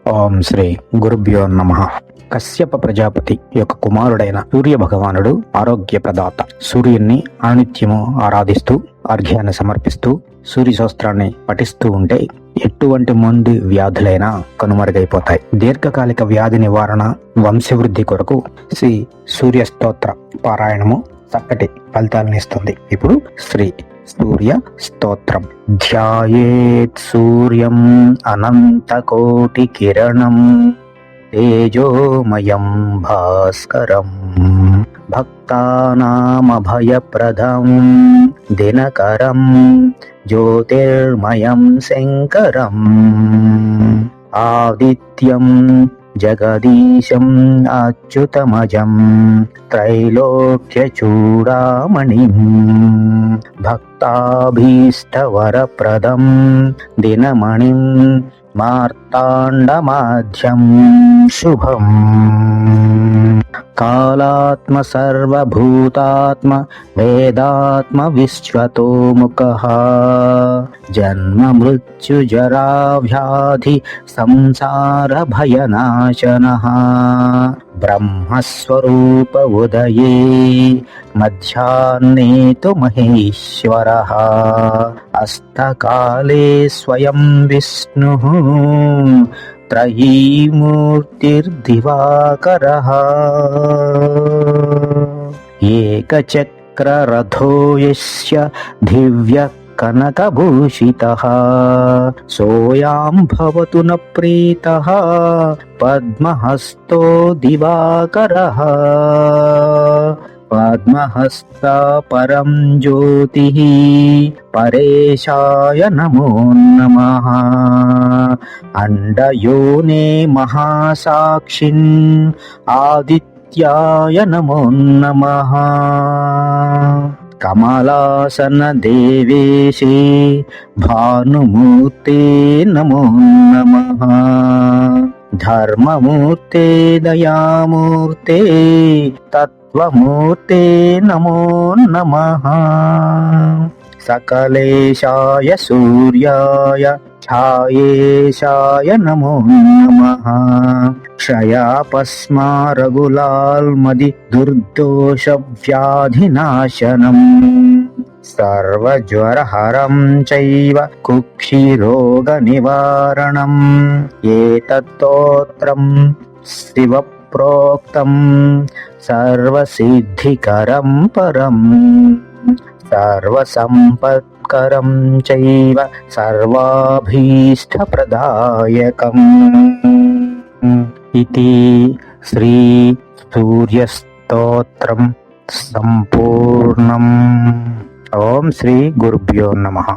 ఓం శ్రీ గురుభ్యో నమః. కశ్యప ప్రజాపతి యొక్క కుమారుడైన సూర్య భగవానుడు ఆరోగ్య ప్రదాత. సూర్యుణ్ణి అనునిత్యము ఆరాధిస్తూ అర్ఘ్యాన్ని సమర్పిస్తూ సూర్య శాస్త్రాన్ని పఠిస్తూ ఉంటే ఎటువంటి మొండి వ్యాధులైనా కనుమరుగైపోతాయి. దీర్ఘకాలిక వ్యాధి నివారణ, వంశవృద్ధి కొరకు శ్రీ సూర్య స్తోత్ర పారాయణము చక్కటి ఫలితాలను ఇస్తుంది. ఇప్పుడు శ్రీ సూర్య స్తోత్రం. ధ్యాయేత్ సూర్యం అనంతకోటి కిరణం తేజోమయం భాస్కరం భక్తానామభయప్రదం దినకరం జ్యోతిర్మయం శంకరం ఆదిత్యం జగదీశం అచ్యుతమజం త్రైలోక్యచూడామణిం భక్తాభీష్టవరప్రదం దినమణిం మార్తాండమాధ్యం శుభం. కాళాత్మ సర్వభూతాత్మ వేదాత్మ విశ్వతోముఖః జన్మ మృత్యు జరా వ్యాధి సంసార భయనాశనః బ్రహ్మస్వరూప ఉదయే మధ్యాహ్నే తు మహేశ్వరః అస్తకాలే స్వయం విష్ణుః త్రయీమూర్తిర్దివాకరః ఏకచక్రరథో యస్య దివ్య కనకభూషితః సోయాం భవతు న ప్రీతః పద్మహస్తో దివాకరః పద్మహస్త పరం జ్యోతిః పరేశాయ నమో నమః. అండయోనే మహాసాక్షిన్ ఆదిత్యాయ నమో నమః. కమలాసన దేవేశే భానుమూర్తే నమో నమః. ధర్మమూర్తే దయామూర్తే తత్వమూర్తే నమో నమః. సకలేశాయ సూర్యాయ ఛాయేశాయ నమో నమః. క్షయాపస్మారగులాల్మది దుర్దోష వ్యాధినాశనం సర్వజ్వరహరం చైవ కుక్షిరోగ నివారణం ఏతత్తోత్రం శివ ప్రోక్తం సర్వసిద్ధికరం పరం సర్వసంపత్కరం చైవ సర్వాభీష్టప్రదాయకం. ఇతి శ్రీ సూర్యస్తోత్రం సంపూర్ణం. ఓం శ్రీ గురుభ్యో నమః.